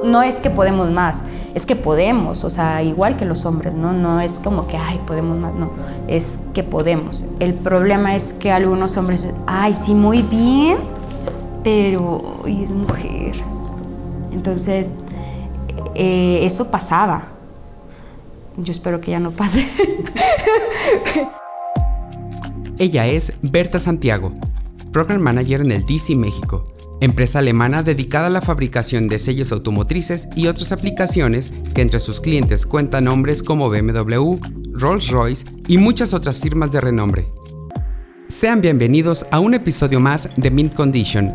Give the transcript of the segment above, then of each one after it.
no es que podemos más, es que podemos, o sea, igual que los hombres, ¿no? No es como que, ay, podemos más, no, es que podemos. El problema es que algunos hombres, ay, sí, muy bien, pero uy, es mujer. Entonces, eso pasaba. Yo espero que ya no pase. Ella es Berta Santiago, Program Manager en el DC México, empresa alemana dedicada a la fabricación de sellos automotrices y otras aplicaciones que entre sus clientes cuentan nombres como BMW, Rolls-Royce y muchas otras firmas de renombre. Sean bienvenidos a un episodio más de Mint Condition.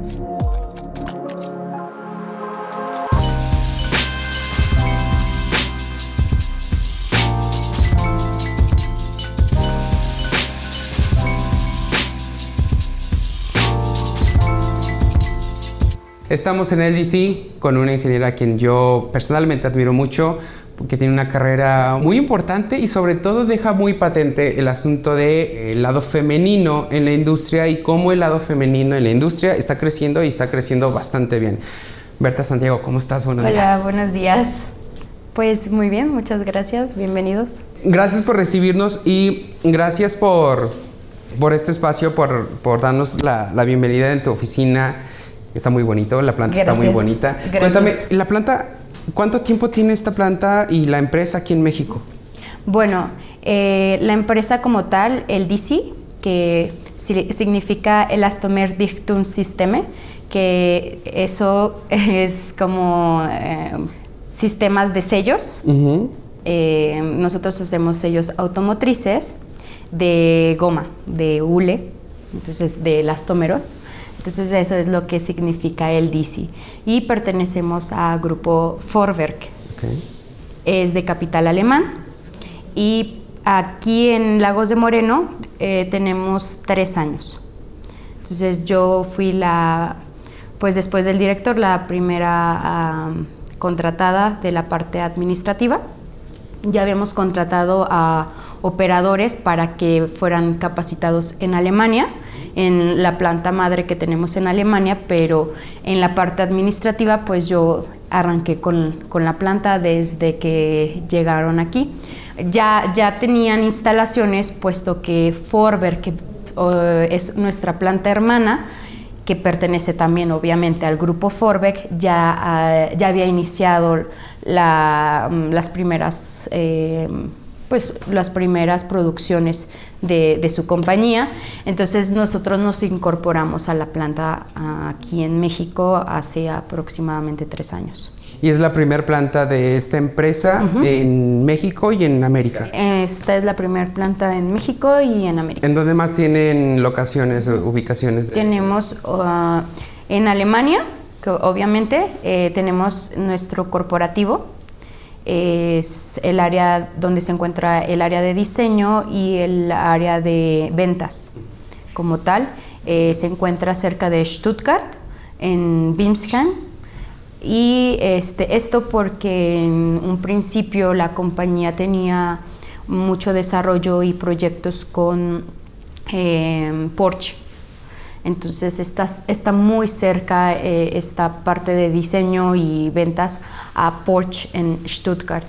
Estamos en el DC con una ingeniera a quien yo personalmente admiro mucho, que tiene una carrera muy importante y sobre todo deja muy patente el asunto del lado femenino en la industria y cómo el lado femenino en la industria está creciendo y está creciendo bastante bien. Berta Santiago, ¿cómo estás? Buenos días. Hola, buenos días. Pues muy bien, muchas gracias, bienvenidos. Gracias por recibirnos y gracias por este espacio, por darnos la bienvenida en tu oficina. Está muy bonito, la planta Gracias. Está muy bonita. Gracias. Cuéntame, la planta, ¿cuánto tiempo tiene esta planta y la empresa aquí en México? Bueno, la empresa como tal, el DC, que significa Elastomer-Dichtungssysteme, que eso es como sistemas de sellos. Uh-huh. Nosotros hacemos sellos automotrices de goma, de hule, entonces de elastómero. Entonces eso es lo que significa el DC. Y pertenecemos a grupo Vorwerk. Okay. Es de capital alemán. Y aquí en Lagos de Moreno tenemos 3 años. Entonces yo fui pues después del director, la primera contratada de la parte administrativa. Ya habíamos contratado a operadores para que fueran capacitados en Alemania, en la planta madre que tenemos en Alemania, pero en la parte administrativa pues yo arranqué con la planta desde que llegaron aquí. Ya tenían instalaciones, puesto que Vorwerk, que es nuestra planta hermana, que pertenece también obviamente al grupo Vorwerk, ya había iniciado las primeras producciones de su compañía. Entonces nosotros nos incorporamos a la planta aquí en México hace aproximadamente 3 años. ¿Y es la primera planta de esta empresa uh-huh. en México y en América? Esta es la primera planta en México y en América. ¿En dónde más tienen locaciones o ubicaciones? Tenemos en Alemania, que obviamente tenemos nuestro corporativo. Es el área donde se encuentra el área de diseño y el área de ventas como tal. Se encuentra cerca de Stuttgart, en Wilmshaven, y esto porque en un principio la compañía tenía mucho desarrollo y proyectos con Porsche. Entonces está muy cerca esta parte de diseño y ventas a Porsche en Stuttgart.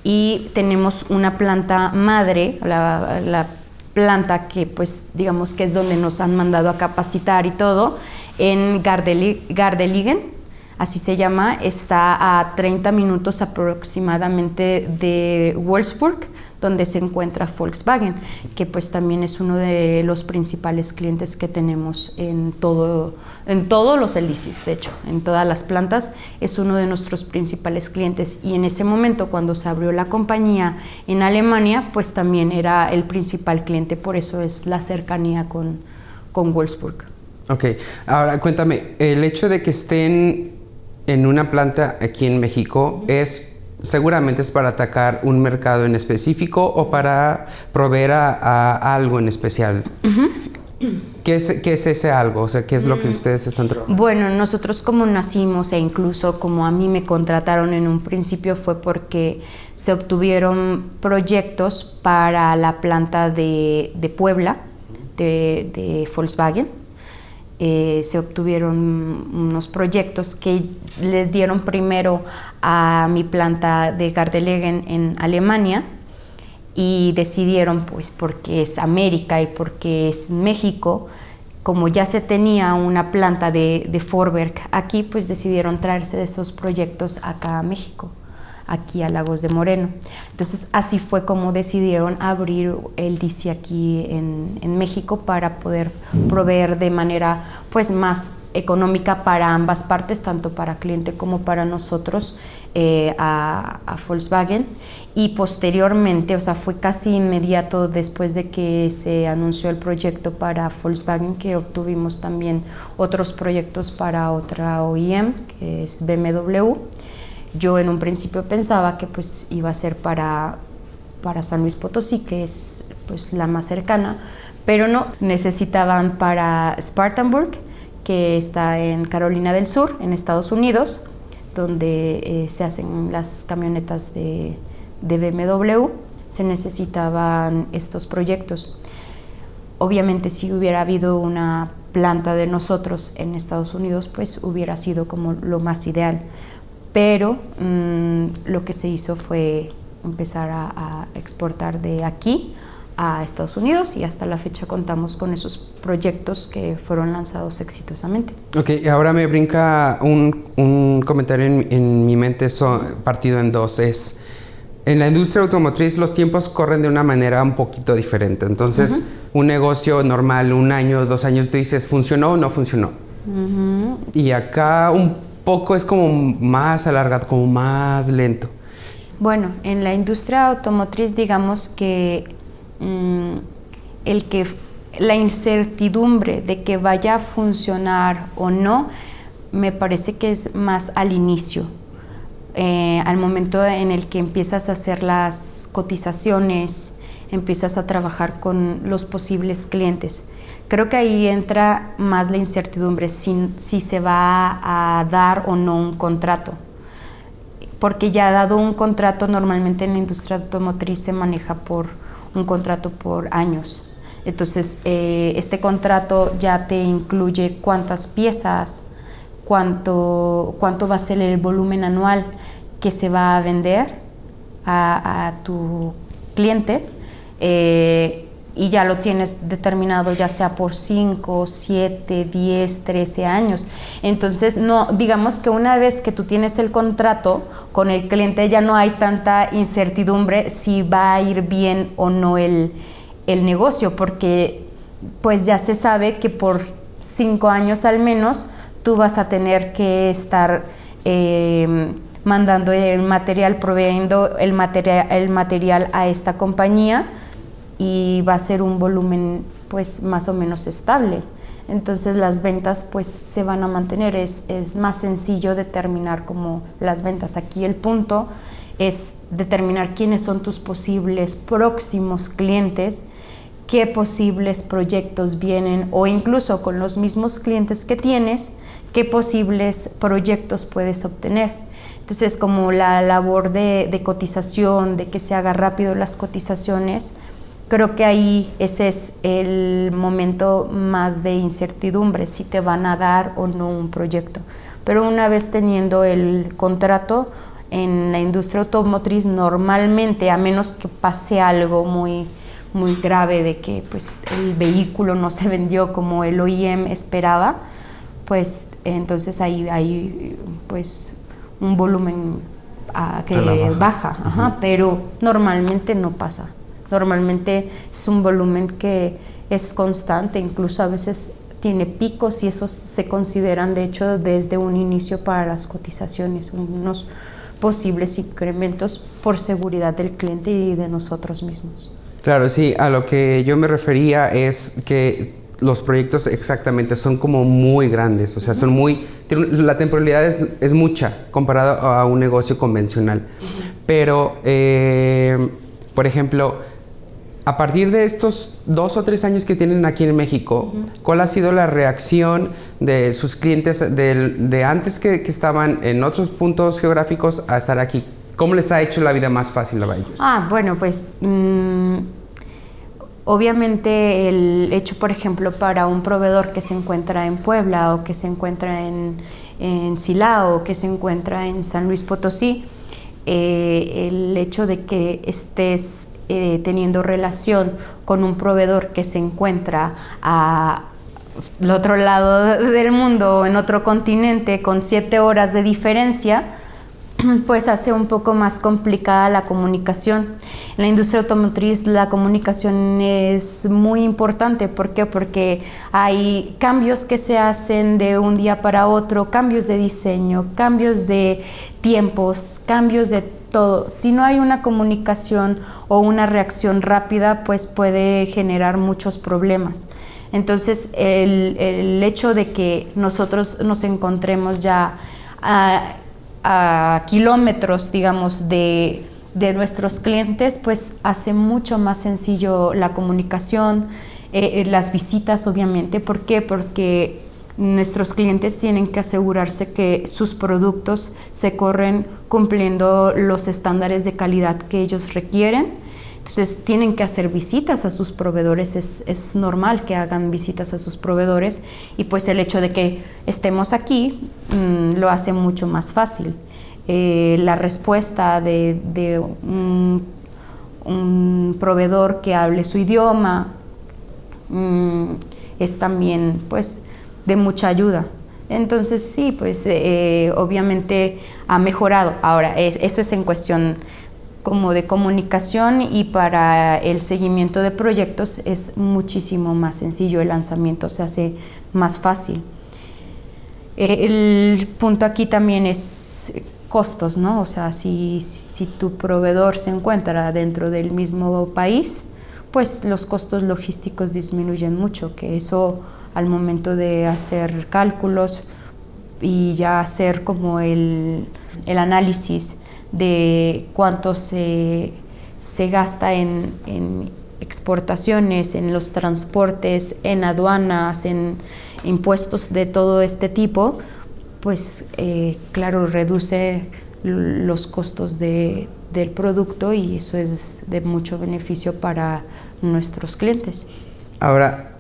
Y tenemos una planta madre, la planta que pues digamos que es donde nos han mandado a capacitar y todo, en Gardelegen, así se llama, está a 30 minutos aproximadamente de Wolfsburg, donde se encuentra Volkswagen, que pues también es uno de los principales clientes que tenemos en todos los LDCs, de hecho, en todas las plantas es uno de nuestros principales clientes. Y en ese momento, cuando se abrió la compañía en Alemania, pues también era el principal cliente, por eso es la cercanía con Wolfsburg. Ok, ahora cuéntame, el hecho de que estén en una planta aquí en México seguramente es para atacar un mercado en específico o para proveer a algo en especial. Uh-huh. ¿Qué es ese algo? O sea, ¿qué es lo que ustedes están trabajando? Bueno, nosotros como nacimos e incluso como a mí me contrataron en un principio fue porque se obtuvieron proyectos para la planta de Puebla, de Volkswagen. se obtuvieron unos proyectos que les dieron primero a mi planta de Gardelegen en Alemania, y decidieron, pues porque es América y porque es México, como ya se tenía una planta de Vorwerk aquí, pues decidieron traerse esos proyectos acá a México, aquí a Lagos de Moreno. Entonces así fue como decidieron abrir el DC aquí en México, para poder proveer de manera pues más económica para ambas partes, tanto para cliente como para nosotros, a Volkswagen. Y posteriormente, o sea, fue casi inmediato después de que se anunció el proyecto para Volkswagen, que obtuvimos también otros proyectos para otra OEM, que es BMW. Yo en un principio pensaba que pues iba a ser para San Luis Potosí, que es pues la más cercana, pero no, necesitaban para Spartanburg, que está en Carolina del Sur, en Estados Unidos, donde se hacen las camionetas de BMW, se necesitaban estos proyectos. Obviamente si hubiera habido una planta de nosotros en Estados Unidos, pues hubiera sido como lo más ideal, pero lo que se hizo fue empezar a exportar de aquí a Estados Unidos, y hasta la fecha contamos con esos proyectos que fueron lanzados exitosamente. Ok, ahora me brinca un comentario en mi mente, partido en dos. En la industria automotriz los tiempos corren de una manera un poquito diferente. Entonces, un negocio normal, 1 año, 2 años, tú dices, ¿funcionó o no funcionó? Y acá un poco es como más alargado, como más lento. Bueno, en la industria automotriz, digamos que la incertidumbre de que vaya a funcionar o no, me parece que es más al inicio. Al momento en el que empiezas a hacer las cotizaciones, empiezas a trabajar con los posibles clientes. Creo que ahí entra más la incertidumbre, si se va a dar o no un contrato. Porque ya dado un contrato, normalmente en la industria automotriz se maneja por un contrato por años. Entonces, este contrato ya te incluye cuántas piezas, cuánto va a ser el volumen anual que se va a vender a tu cliente, y ya lo tienes determinado, ya sea por 5, 7, 10, 13 años. Entonces, no, digamos que una vez que tú tienes el contrato con el cliente, ya no hay tanta incertidumbre si va a ir bien o no el negocio, porque pues ya se sabe que por 5 años al menos tú vas a tener que estar mandando el material, proveyendo el material a esta compañía, y va a ser un volumen pues más o menos estable. Entonces las ventas pues se van a mantener, es más sencillo determinar como las ventas. Aquí el punto es determinar quiénes son tus posibles próximos clientes, qué posibles proyectos vienen, o incluso con los mismos clientes que tienes, qué posibles proyectos puedes obtener. Entonces, como la labor de cotización, de que se haga rápido las cotizaciones, creo que ahí ese es el momento más de incertidumbre, si te van a dar o no un proyecto. Pero una vez teniendo el contrato, en la industria automotriz normalmente, a menos que pase algo muy grave de que pues el vehículo no se vendió como el OEM esperaba, pues entonces ahí hay pues un volumen que baja, pero normalmente no pasa. Normalmente es un volumen que es constante, incluso a veces tiene picos, y esos se consideran de hecho desde un inicio para las cotizaciones, unos posibles incrementos por seguridad del cliente y de nosotros mismos. Claro, sí, a lo que yo me refería es que los proyectos exactamente son como muy grandes, o sea, la temporalidad es mucha comparado a un negocio convencional. Pero, por ejemplo, a partir de estos 2 o 3 años que tienen aquí en México, ¿cuál ha sido la reacción de sus clientes de antes que estaban en otros puntos geográficos a estar aquí? ¿Cómo les ha hecho la vida más fácil a ellos? Bueno, pues Obviamente el hecho, por ejemplo, para un proveedor que se encuentra en Puebla o que se encuentra en Silao o que se encuentra en San Luis Potosí, el hecho de que estés teniendo relación con un proveedor que se encuentra al otro lado del mundo o en otro continente con 7 horas de diferencia, pues hace un poco más complicada la comunicación. En la industria automotriz la comunicación es muy importante. ¿Por qué? Porque hay cambios que se hacen de un día para otro, cambios de diseño, cambios de tiempos, cambios de todo. Si no hay una comunicación o una reacción rápida, pues puede generar muchos problemas. Entonces, el hecho de que nosotros nos encontremos ya a kilómetros, digamos, de nuestros clientes, pues hace mucho más sencillo la comunicación, las visitas, obviamente. ¿Por qué? Porque nuestros clientes tienen que asegurarse que sus productos se corren cumpliendo los estándares de calidad que ellos requieren. Entonces tienen que hacer visitas a sus proveedores, es normal que hagan visitas a sus proveedores, y pues el hecho de que estemos aquí lo hace mucho más fácil. La respuesta de un proveedor que hable su idioma es también pues de mucha ayuda. Entonces sí, pues obviamente ha mejorado. Ahora, eso es en cuestión como de comunicación, y para el seguimiento de proyectos es muchísimo más sencillo, el lanzamiento se hace más fácil. El punto aquí también es costos, ¿no? O sea, si tu proveedor se encuentra dentro del mismo país, pues los costos logísticos disminuyen mucho, que eso al momento de hacer cálculos y ya hacer como el análisis de cuánto se gasta en exportaciones, en los transportes, en aduanas, en impuestos de todo este tipo, pues claro, reduce los costos del producto, y eso es de mucho beneficio para nuestros clientes. Ahora,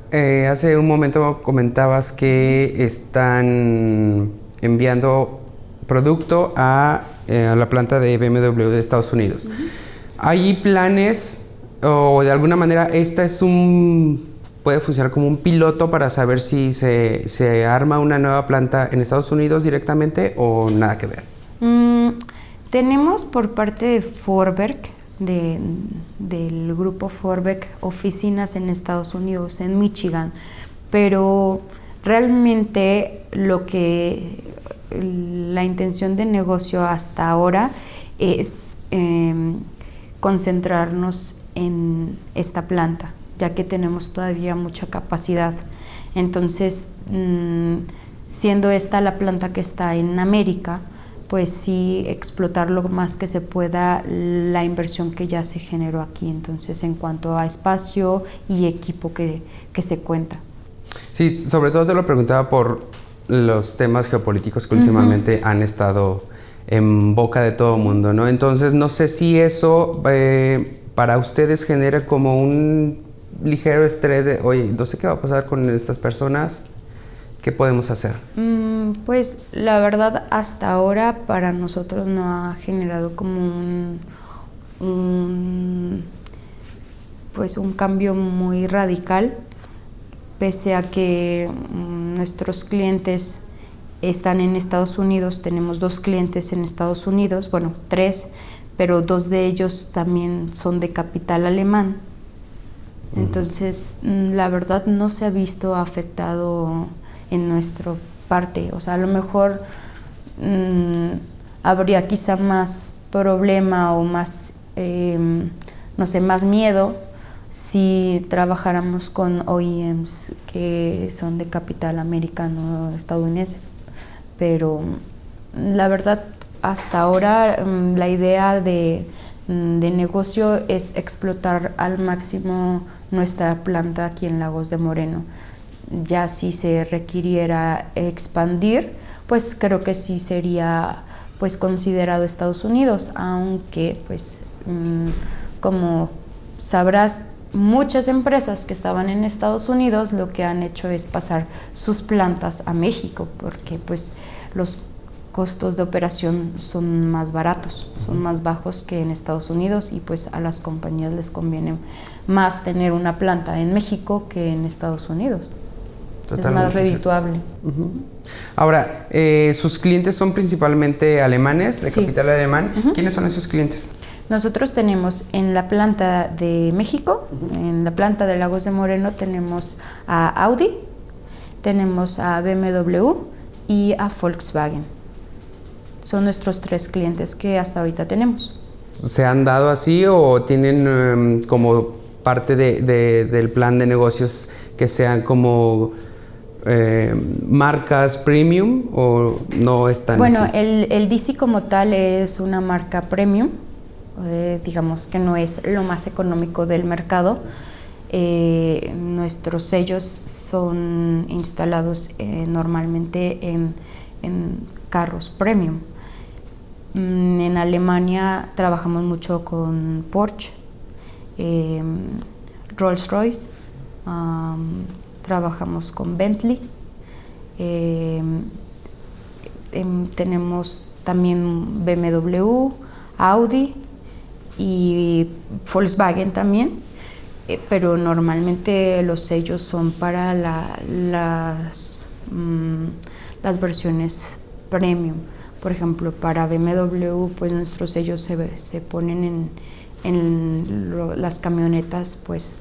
hace un momento comentabas que están enviando producto a la planta de BMW de Estados Unidos. ¿Hay planes o de alguna manera puede funcionar como un piloto para saber si se arma una nueva planta en Estados Unidos directamente o nada que ver? Tenemos por parte de Vorwerk, del grupo Vorwerk, oficinas en Estados Unidos, en Michigan, pero realmente la intención de negocio hasta ahora es concentrarnos en esta planta, ya que tenemos todavía mucha capacidad. Entonces, siendo esta la planta que está en América, pues sí explotar lo más que se pueda la inversión que ya se generó aquí, entonces en cuanto a espacio y equipo que se cuenta. Sí, sobre todo te lo preguntaba por los temas geopolíticos que últimamente han estado en boca de todo el mundo, ¿no? Entonces no sé si eso para ustedes genera como un ligero estrés de, oye, no sé qué va a pasar con estas personas, ¿qué podemos hacer? Pues la verdad hasta ahora para nosotros no ha generado como un cambio muy radical, pese a que nuestros clientes están en Estados Unidos. Tenemos 2 clientes en Estados Unidos, bueno, 3, pero 2 de ellos también son de capital alemán. Entonces, la verdad no se ha visto afectado en nuestra parte. O sea, a lo mejor habría quizá más problema o más, no sé, más miedo si trabajáramos con OEMs que son de capital americano o estadounidense. Pero la verdad, hasta ahora la idea de negocio es explotar al máximo nuestra planta aquí en Lagos de Moreno. Ya si se requiriera expandir, pues creo que sí sería pues considerado Estados Unidos, aunque pues como sabrás, muchas empresas que estaban en Estados Unidos lo que han hecho es pasar sus plantas a México, porque pues los costos de operación son más baratos, son más bajos que en Estados Unidos, y pues a las compañías les conviene más tener una planta en México que en Estados Unidos. Totalmente, es más redituable. Uh-huh. Ahora, sus clientes son principalmente alemanes, de capital alemán. Uh-huh. ¿Quiénes son esos clientes? Nosotros tenemos en la planta de México, en la planta de Lagos de Moreno, tenemos a Audi, tenemos a BMW y a Volkswagen. Son nuestros 3 clientes que hasta ahorita tenemos. ¿Se han dado así o tienen como parte del plan de negocios que sean como marcas premium, o no están Bueno, así? el DC como tal es una marca premium. Digamos que no es lo más económico del mercado. Nuestros sellos son instalados normalmente en carros premium. En Alemania trabajamos mucho con Porsche, Rolls-Royce, trabajamos con Bentley, tenemos también BMW, Audi y Volkswagen también, pero normalmente los sellos son para las versiones premium. Por ejemplo, para BMW, pues nuestros sellos se ponen en las camionetas, pues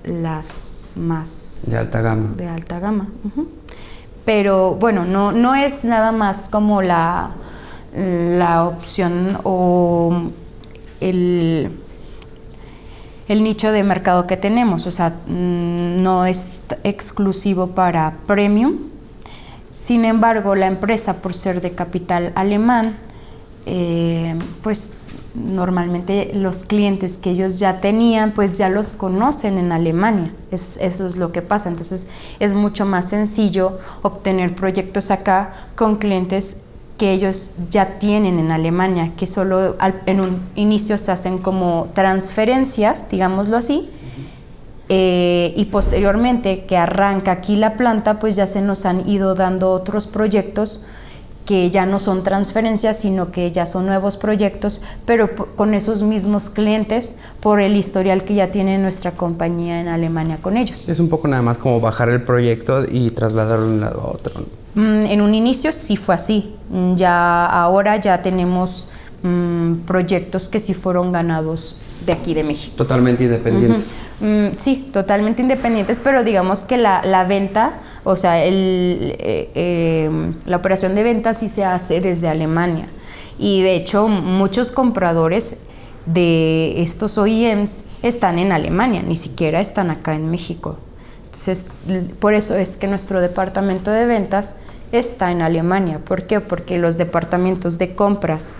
las más de alta gama. Uh-huh. Pero bueno, no es nada más como la opción o el nicho de mercado que tenemos, o sea, no es exclusivo para premium. Sin embargo, la empresa, por ser de capital alemán, pues normalmente los clientes que ellos ya tenían, pues ya los conocen en Alemania. Eso es lo que pasa. Entonces es mucho más sencillo obtener proyectos acá con clientes que ellos ya tienen en Alemania, que solo en un inicio se hacen como transferencias, digámoslo así, y posteriormente que arranca aquí la planta, pues ya se nos han ido dando otros proyectos que ya no son transferencias, sino que ya son nuevos proyectos, pero con esos mismos clientes, por el historial que ya tiene nuestra compañía en Alemania con ellos. Es un poco nada más como bajar el proyecto y trasladarlo de un lado a otro, ¿no? En un inicio sí fue así. Ahora ya tenemos proyectos que sí fueron ganados de aquí de México. Totalmente independientes. Uh-huh. Sí, totalmente independientes, pero digamos que la venta, o sea, la operación de venta sí se hace desde Alemania. Y de hecho muchos compradores de estos OEMs están en Alemania, ni siquiera están acá en México. Entonces, por eso es que nuestro departamento de ventas está en Alemania. ¿Por qué? Porque los departamentos de compras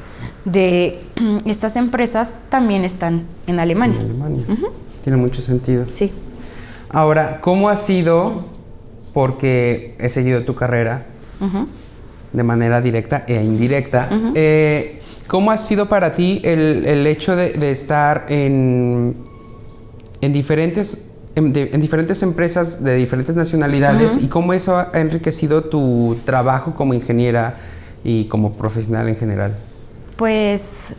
de estas empresas también están en Alemania. En Alemania. Uh-huh. Tiene mucho sentido. Sí. Ahora, ¿cómo ha sido? Porque he seguido tu carrera uh-huh. de manera directa e indirecta. Uh-huh. ¿Cómo ha sido para ti el hecho de estar en diferentes empresas de diferentes nacionalidades uh-huh. y cómo eso ha enriquecido tu trabajo como ingeniera y como profesional en general? Pues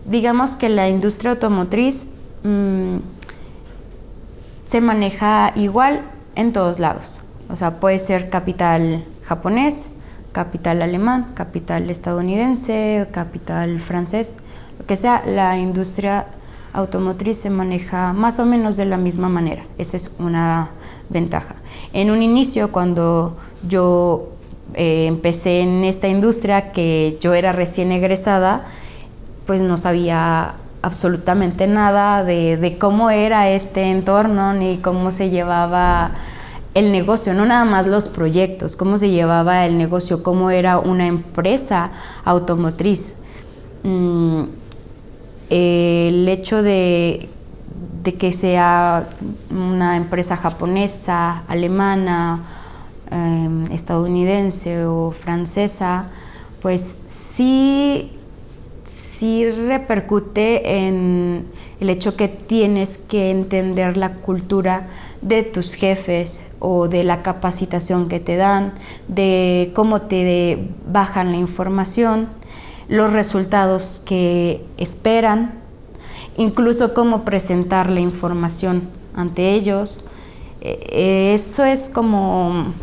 digamos que la industria automotriz se maneja igual en todos lados. O sea, puede ser capital japonés, capital alemán, capital estadounidense, capital francés, lo que sea, la industria automotriz se maneja más o menos de la misma manera. Esa es una ventaja. En un inicio, cuando yo empecé en esta industria, que yo era recién egresada, pues no sabía absolutamente nada de cómo era este entorno, ni cómo se llevaba el negocio, no nada más los proyectos, cómo se llevaba el negocio, cómo era una empresa automotriz. El hecho de que sea una empresa japonesa, alemana, estadounidense o francesa, pues sí repercute en el hecho que tienes que entender la cultura de tus jefes o de la capacitación que te dan, de cómo te bajan la información, los resultados que esperan, incluso cómo presentar la información ante ellos. Eso es como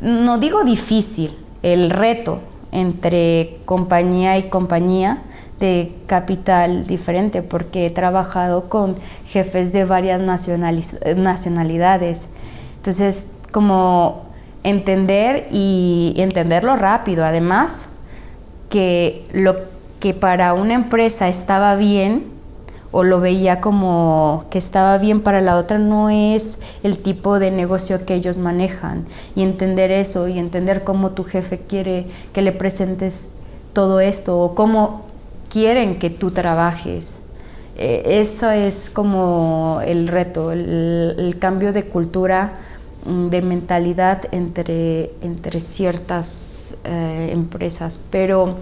no digo difícil, el reto entre compañía y compañía de capital diferente, porque he trabajado con jefes de varias nacionalidades. Entonces, como entender y entenderlo rápido. Además, que lo que para una empresa estaba bien o lo veía como que estaba bien para la otra no es el tipo de negocio que ellos manejan. Y entender eso y entender cómo tu jefe quiere que le presentes todo esto o cómo quieren que tú trabajes. Eso es como el reto, el cambio de cultura, de mentalidad entre ciertas empresas. Pero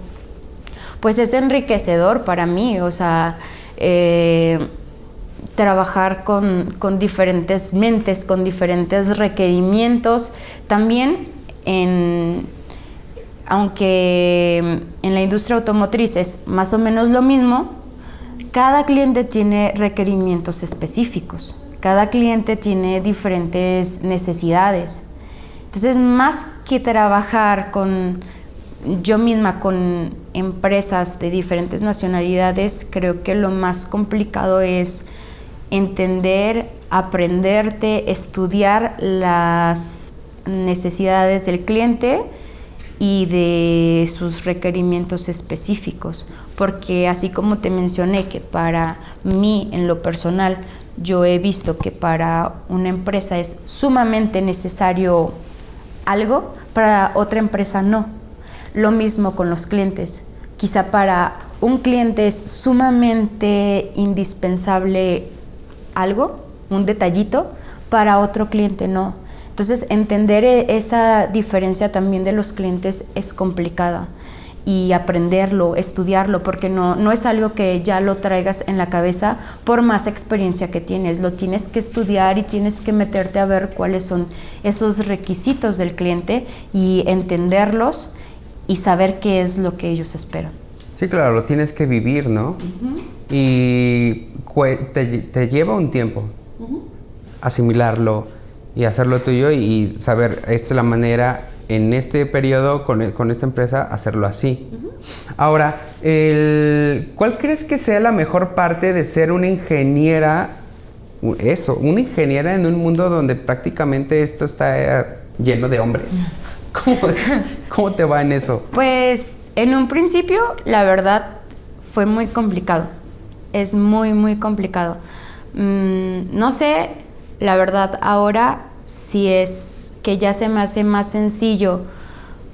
pues es enriquecedor para mí, o sea, trabajar con diferentes mentes, con diferentes requerimientos. También aunque en la industria automotriz es más o menos lo mismo, cada cliente tiene requerimientos específicos, cada cliente tiene diferentes necesidades. Entonces, más que trabajar yo misma con empresas de diferentes nacionalidades, creo que lo más complicado es entender, aprenderte, estudiar las necesidades del cliente y de sus requerimientos específicos, porque así como te mencioné que para mí en lo personal yo he visto que para una empresa es sumamente necesario algo, para otra empresa no. Lo mismo con los clientes, quizá para un cliente es sumamente indispensable algo, un detallito, para otro cliente no. Entonces, entender esa diferencia también de los clientes es complicada, y aprenderlo, estudiarlo, porque no es algo que ya lo traigas en la cabeza por más experiencia que tienes. Lo tienes que estudiar y tienes que meterte a ver cuáles son esos requisitos del cliente y entenderlos y saber qué es lo que ellos esperan. Sí, claro, lo tienes que vivir, ¿no? Uh-huh. Y te lleva un tiempo asimilarlo y hacerlo tuyo y saber, esta es la manera, en este periodo, con esta empresa, hacerlo así. Uh-huh. Ahora, ¿cuál crees que sea la mejor parte de ser una ingeniera? Una ingeniera en un mundo donde prácticamente esto está lleno de hombres. ¿Cómo te va en eso? Pues, en un principio, la verdad, fue muy complicado. Es muy, muy complicado. No sé, la verdad, ahora si es que ya se me hace más sencillo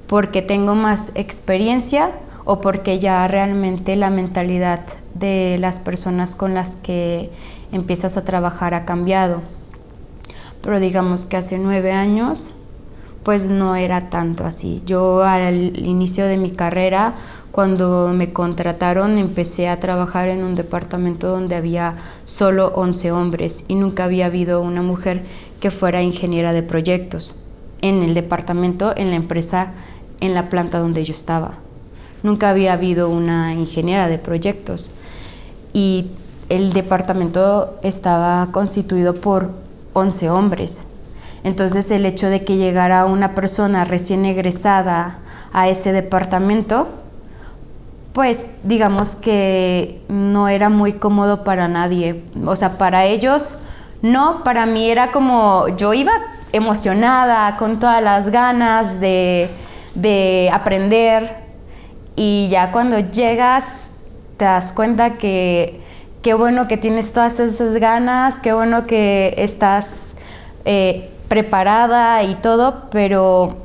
porque tengo más experiencia o porque ya realmente la mentalidad de las personas con las que empiezas a trabajar ha cambiado. Pero digamos que hace 9 años pues no era tanto así. Yo al inicio de mi carrera, cuando me contrataron, empecé a trabajar en un departamento donde había solo 11 hombres y nunca había habido una mujer que fuera ingeniera de proyectos en el departamento, en la empresa, en la planta donde yo estaba. Nunca había habido una ingeniera de proyectos y el departamento estaba constituido por 11 hombres. Entonces, el hecho de que llegara una persona recién egresada a ese departamento, pues digamos que no era muy cómodo para nadie. O sea, para ellos no, para mí era como, yo iba emocionada, con todas las ganas de aprender, y ya cuando llegas te das cuenta que qué bueno que tienes todas esas ganas, qué bueno que estás preparada y todo, pero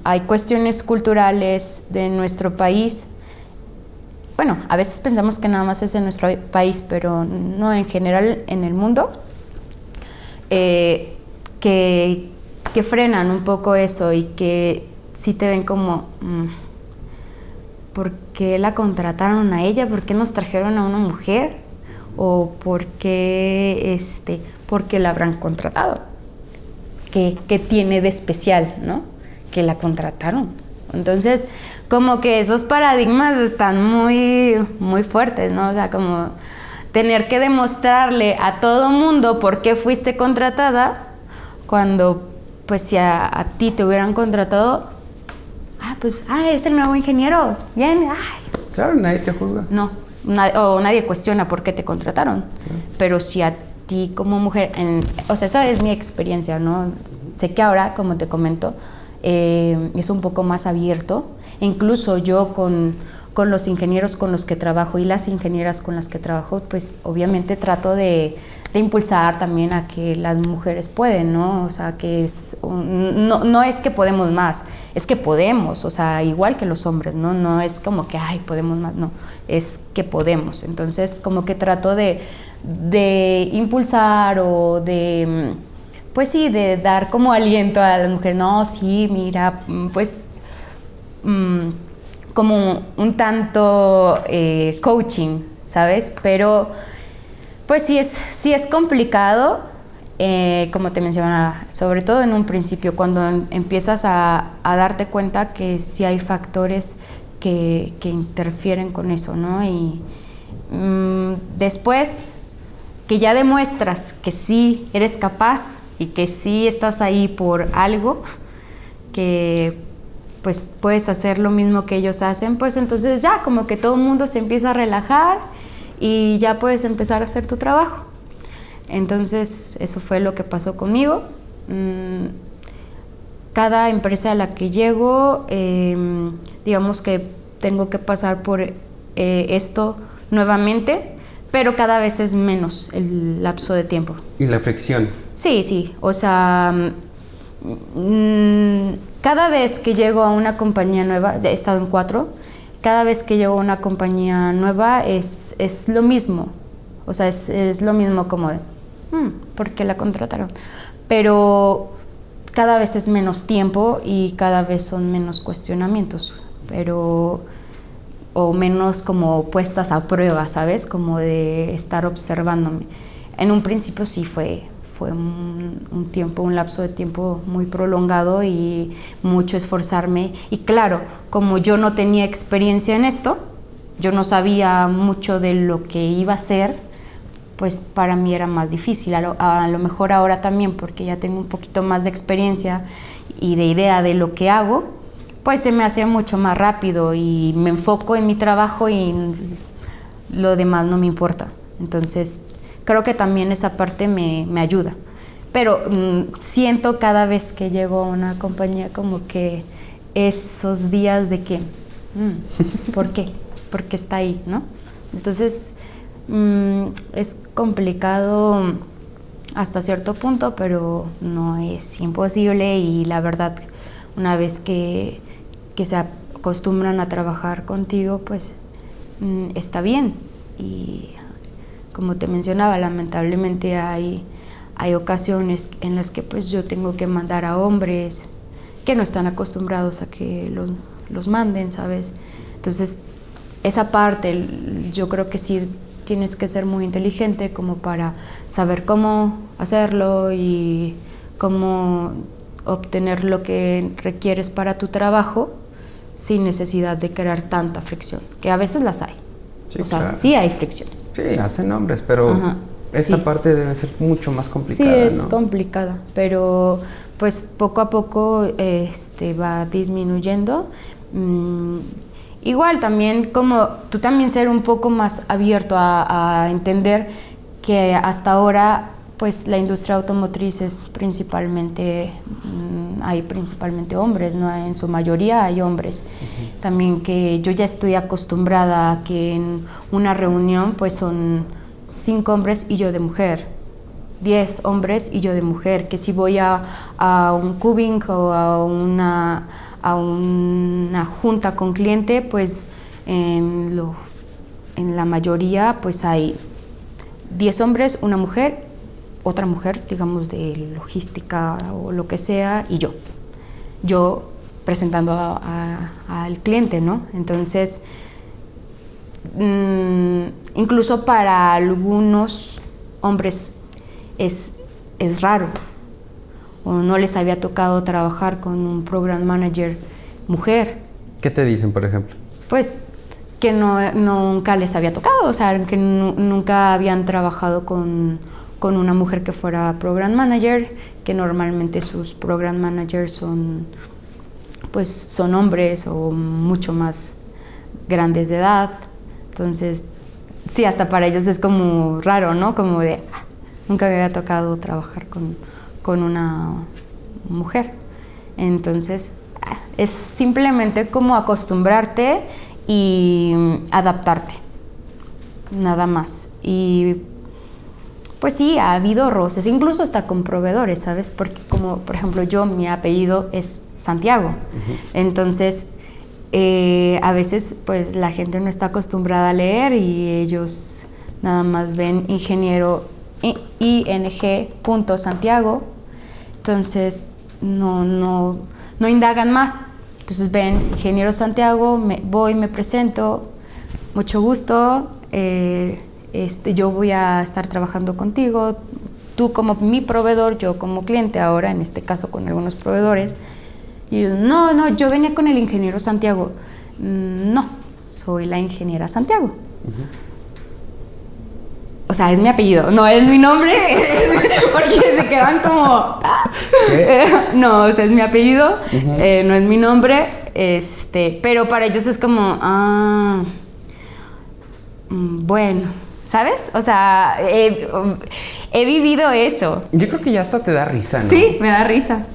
hay cuestiones culturales de nuestro país. Bueno, a veces pensamos que nada más es en nuestro país, pero no, en general en el mundo, que frenan un poco eso y que sí te ven como, ¿por qué la contrataron a ella? ¿Por qué nos trajeron a una mujer? ¿O por qué la habrán contratado? ¿Qué tiene de especial, no? Que la contrataron. Entonces, como que esos paradigmas están muy, muy fuertes, ¿no? O sea, como tener que demostrarle a todo mundo por qué fuiste contratada, cuando, pues, si a ti te hubieran contratado, es el nuevo ingeniero, bien, ay. Claro, nadie te juzga. No, nadie cuestiona por qué te contrataron. Pero si a ti como mujer, o sea, esa es mi experiencia, ¿no? Sé que ahora, como te comento, es un poco más abierto. Incluso yo con los ingenieros con los que trabajo y las ingenieras con las que trabajo, pues obviamente trato de impulsar también a que las mujeres pueden, ¿no? O sea, que no es que podemos más, es que podemos, o sea, igual que los hombres, ¿no? No es como que, ay, podemos más, no, es que podemos. Entonces, como que trato de impulsar o de, pues sí, de dar como aliento a las mujeres. No, sí, mira, pues como un tanto coaching, ¿sabes? Pero pues sí es complicado, como te mencionaba, sobre todo en un principio, cuando empiezas a darte cuenta que sí hay factores que interfieren con eso, ¿no? Y después que ya demuestras que sí eres capaz y que sí estás ahí por algo, que pues puedes hacer lo mismo que ellos hacen, pues entonces ya como que todo el mundo se empieza a relajar y ya puedes empezar a hacer tu trabajo. Entonces eso fue lo que pasó conmigo. Cada empresa a la que llego, digamos que tengo que pasar por esto nuevamente, pero cada vez es menos el lapso de tiempo. ¿Y la fricción? Sí, o sea, cada vez que llego a una compañía nueva, he estado en 4, cada vez que llego a una compañía nueva es lo mismo, o sea, es lo mismo como de, ¿por qué la contrataron? Pero cada vez es menos tiempo y cada vez son menos cuestionamientos, o menos como puestas a prueba, ¿sabes? Como de estar observándome. En un principio sí fue un lapso de tiempo muy prolongado y mucho esforzarme. Y claro, como yo no tenía experiencia en esto, yo no sabía mucho de lo que iba a hacer, pues para mí era más difícil. A lo mejor ahora también, porque ya tengo un poquito más de experiencia y de idea de lo que hago, pues se me hace mucho más rápido y me enfoco en mi trabajo y lo demás no me importa. Entonces creo que también esa parte me ayuda. Pero siento cada vez que llego a una compañía como que esos días de que, ¿por qué? ¿Por qué está ahí, no? Entonces es complicado hasta cierto punto, pero no es imposible, y la verdad, una vez que se acostumbran a trabajar contigo, pues está bien. Y como te mencionaba, lamentablemente hay ocasiones en las que pues yo tengo que mandar a hombres que no están acostumbrados a que los manden, ¿sabes? Entonces esa parte yo creo que sí tienes que ser muy inteligente como para saber cómo hacerlo y cómo obtener lo que requieres para tu trabajo sin necesidad de crear tanta fricción, que a veces las hay. Sí, o sea, claro. Sí hay fricciones. Sí, hacen hombres, pero esa parte debe ser mucho más complicada. Sí, es ¿no? complicada, pero pues poco a poco va disminuyendo. Igual también, como tú también ser un poco más abierto a entender que hasta ahora pues la industria automotriz es principalmente, hay principalmente hombres, ¿no? En su mayoría hay hombres. También que yo ya estoy acostumbrada a que en una reunión pues son 5 hombres y yo de mujer, 10 hombres y yo de mujer, que si voy a un cubing o a una junta con cliente, pues en la mayoría pues hay 10 hombres, una mujer, otra mujer, digamos de logística o lo que sea, y yo presentando a al cliente, ¿no? Entonces, incluso para algunos hombres es raro, o no les había tocado trabajar con un program manager mujer. ¿Qué te dicen, por ejemplo? Pues que nunca les había tocado, o sea, que nunca habían trabajado con una mujer que fuera program manager, que normalmente sus program managers son hombres o mucho más grandes de edad. Entonces, sí, hasta para ellos es como raro, ¿no? Como de, nunca me había tocado trabajar con una mujer. Entonces, es simplemente como acostumbrarte y adaptarte, nada más. Y pues sí, ha habido roces, incluso hasta con proveedores, ¿sabes? Porque como, por ejemplo, mi apellido es Santiago. Entonces, a veces pues la gente no está acostumbrada a leer y ellos nada más ven ingeniero ing.santiago. Entonces, no indagan más. Entonces ven ingeniero Santiago, me presento, mucho gusto, yo voy a estar trabajando contigo, tú como mi proveedor, yo como cliente ahora, en este caso con algunos proveedores. Y ellos, no, yo venía con el ingeniero Santiago. No, soy la ingeniera Santiago. Uh-huh. O sea, es mi apellido, no es mi nombre, porque se quedan como... no, o sea, es mi apellido, uh-huh. No es mi nombre, pero para ellos es como, bueno, ¿sabes? O sea, he vivido eso. Yo creo que ya hasta te da risa, ¿no? Sí, me da risa.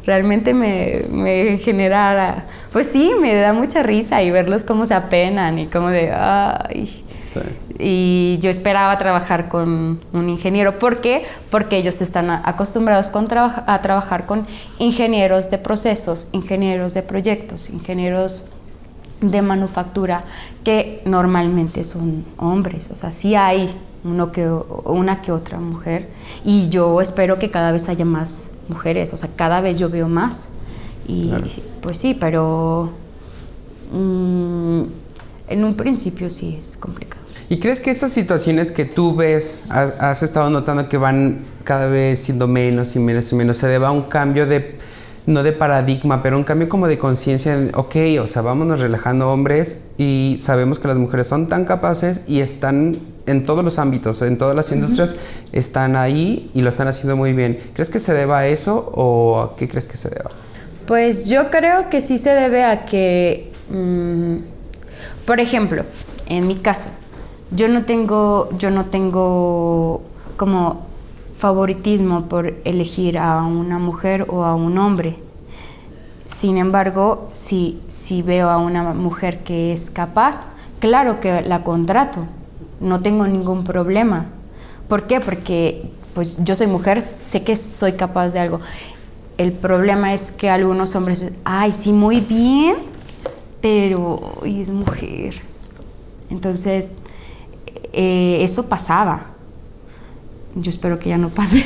Realmente me genera, pues sí, me da mucha risa y verlos cómo se apenan y cómo de, ay... Sí. Y yo esperaba trabajar con un ingeniero. ¿Por qué? Porque ellos están acostumbrados a trabajar con ingenieros de procesos, ingenieros de proyectos, ingenieros de manufactura, que normalmente son hombres. O sea, sí hay una que otra mujer, y yo espero que cada vez haya más mujeres. O sea, cada vez yo veo más. Y claro. Pues sí, pero en un principio sí es complicado. ¿Y crees que estas situaciones que tú ves, has estado notando que van cada vez siendo menos y menos y menos, se deba a un cambio no de paradigma, pero un cambio como de conciencia? Ok, o sea, vámonos relajando, hombres, y sabemos que las mujeres son tan capaces y están en todos los ámbitos, en todas las industrias, están ahí y lo están haciendo muy bien. ¿Crees que se deba a eso o a qué crees que se deba? Pues yo creo que sí se debe a que, por ejemplo, en mi caso, yo no tengo como favoritismo por elegir a una mujer o a un hombre. Sin embargo, si veo a una mujer que es capaz, claro que la contrato, no tengo ningún problema. ¿Por qué? Porque pues yo soy mujer, sé que soy capaz de algo. El problema es que algunos hombres, ay, sí, muy bien, pero es mujer. Entonces, eso pasaba. Yo espero que ya no pase.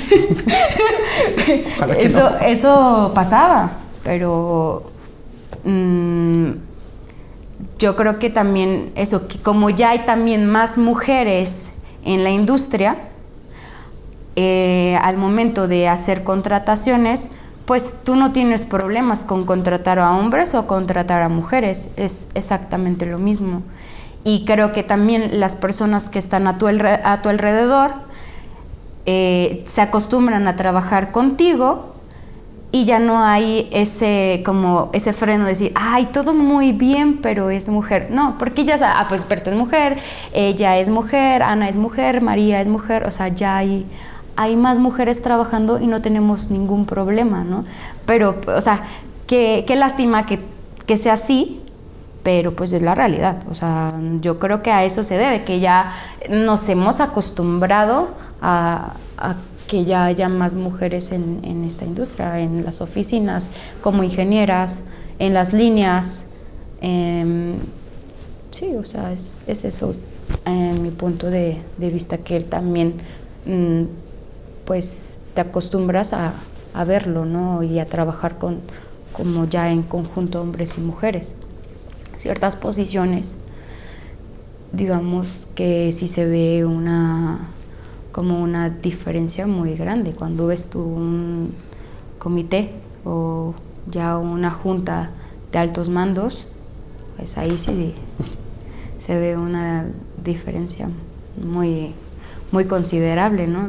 Eso pasaba, pero yo creo que también eso, que como ya hay también más mujeres en la industria, al momento de hacer contrataciones, pues tú no tienes problemas con contratar a hombres o contratar a mujeres, es exactamente lo mismo. Y creo que también las personas que están a tu alrededor se acostumbran a trabajar contigo y ya no hay ese freno de decir, ay, todo muy bien, pero es mujer. No, porque ya sabe, pues Berta es mujer, ella es mujer, Ana es mujer, María es mujer, o sea, ya hay más mujeres trabajando y no tenemos ningún problema, ¿no? Pero, o sea, qué lástima que sea así, pero pues es la realidad. O sea, yo creo que a eso se debe, que ya nos hemos acostumbrado a que ya haya más mujeres en esta industria, en las oficinas, como ingenieras, en las líneas. Sí, o sea, es eso, en mi punto de vista, que también pues te acostumbras a verlo, ¿no? Y a trabajar como ya en conjunto hombres y mujeres. ciertas posiciones, digamos que sí se ve como una diferencia muy grande. Cuando ves tú un comité o ya una junta de altos mandos, pues ahí sí se ve una diferencia muy, muy considerable, ¿no?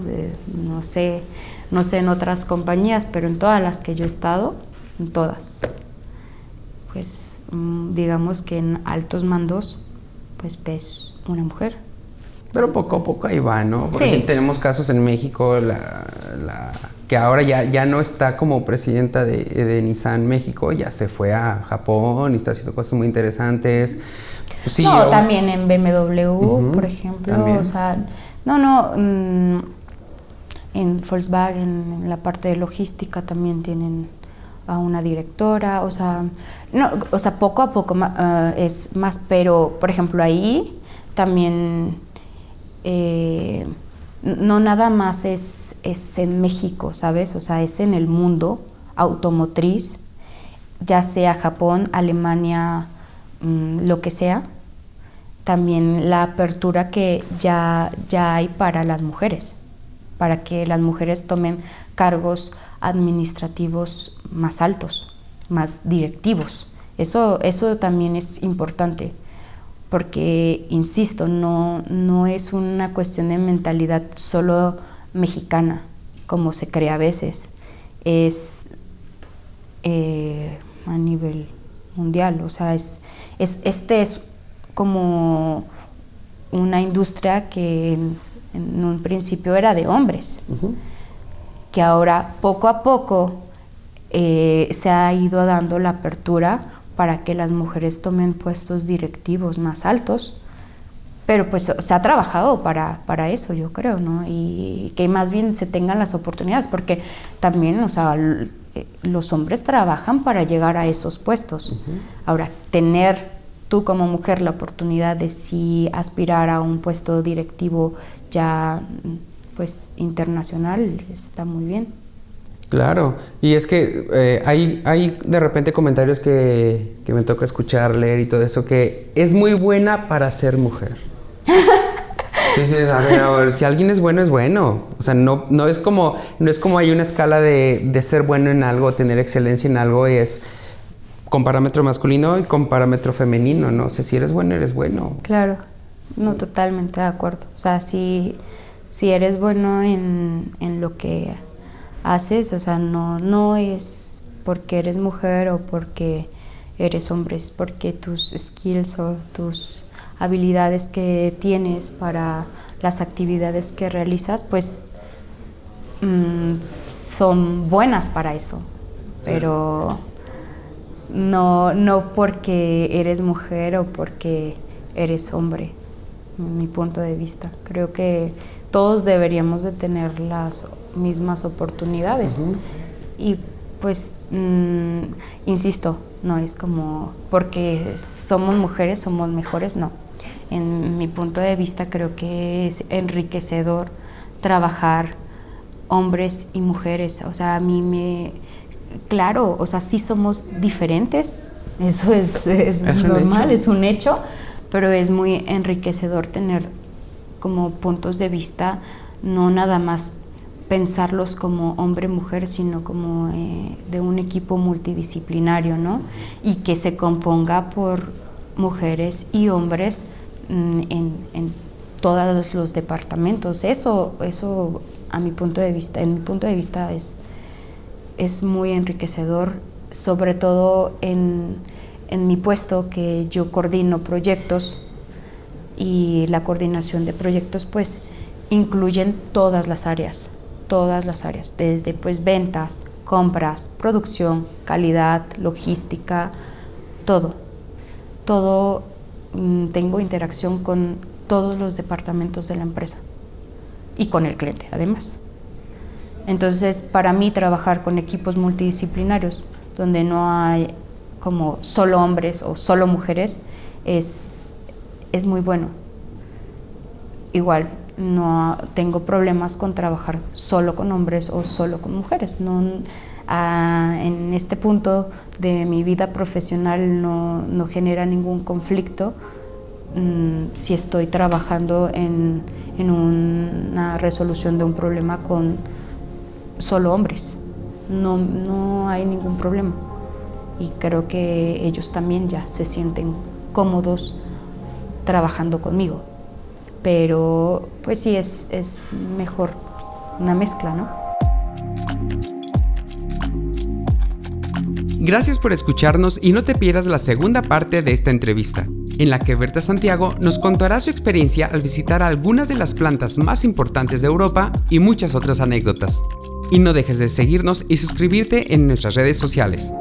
No sé en otras compañías, pero en todas las que yo he estado, en todas, pues digamos que en altos mandos, pues ves una mujer. Pero poco a poco ahí va, ¿no? Porque sí, tenemos casos en México, que ahora ya no está como presidenta de Nissan México, ya se fue a Japón y está haciendo cosas muy interesantes. Sí, no, también en BMW, por ejemplo, también. O sea, en Volkswagen, en la parte de logística también tienen a una directora, o sea, poco a poco es más, pero por ejemplo ahí también no nada más es en México, ¿sabes? O sea, es en el mundo automotriz, ya sea Japón, Alemania, lo que sea, también la apertura que ya hay para las mujeres, para que las mujeres tomen cargos administrativos más altos, más directivos. Eso también es importante, porque, insisto, no es una cuestión de mentalidad solo mexicana, como se cree a veces, es a nivel mundial. O sea, este es como una industria que en un principio era de hombres, que ahora poco a poco se ha ido dando la apertura para que las mujeres tomen puestos directivos más altos, pero pues se ha trabajado para eso, yo creo, ¿no? Y que más bien se tengan las oportunidades, porque también, o sea, los hombres trabajan para llegar a esos puestos. Ahora, tener tú como mujer la oportunidad de sí aspirar a un puesto directivo ya pues internacional, está muy bien. Claro, y es que hay de repente comentarios que me toca escuchar, leer y todo eso, que es muy buena para ser mujer. Entonces, a ver, si alguien es bueno, es bueno. O sea, no es como hay una escala de ser bueno en algo, tener excelencia en algo, es con parámetro masculino y con parámetro femenino, ¿no? O sea, si eres bueno, eres bueno. Claro, no, totalmente de acuerdo. O sea, si eres bueno en lo que haces, o sea, no es porque eres mujer o porque eres hombre, es porque tus skills o tus habilidades que tienes para las actividades que realizas, pues son buenas para eso, pero no porque eres mujer o porque eres hombre, en mi punto de vista. Creo que todos deberíamos de tener las mismas oportunidades. Y pues, insisto, no es como porque somos mujeres somos mejores, no. En mi punto de vista creo que es enriquecedor trabajar hombres y mujeres. O sea, a mí claro, o sea, sí somos diferentes, eso es normal, es un hecho, pero es muy enriquecedor tener como puntos de vista, no nada más pensarlos como hombre-mujer, sino como de un equipo multidisciplinario, ¿no? Y que se componga por mujeres y hombres en todos los departamentos. Eso a mi punto de vista, en mi punto de vista es muy enriquecedor, sobre todo en mi puesto, que yo coordino proyectos, y la coordinación de proyectos pues incluyen todas las áreas, desde pues ventas, compras, producción, calidad, logística, todo. Tengo interacción con todos los departamentos de la empresa y con el cliente además. Entonces, para mí trabajar con equipos multidisciplinarios donde no hay como solo hombres o solo mujeres es muy bueno. Igual, no tengo problemas con trabajar solo con hombres o solo con mujeres. No, en este punto de mi vida profesional no genera ningún conflicto si estoy trabajando en una resolución de un problema con solo hombres. No hay ningún problema. Y creo que ellos también ya se sienten cómodos trabajando conmigo. Pero pues sí, es mejor una mezcla, ¿no? Gracias por escucharnos y no te pierdas la segunda parte de esta entrevista, en la que Berta Santiago nos contará su experiencia al visitar algunas de las plantas más importantes de Europa y muchas otras anécdotas. Y no dejes de seguirnos y suscribirte en nuestras redes sociales.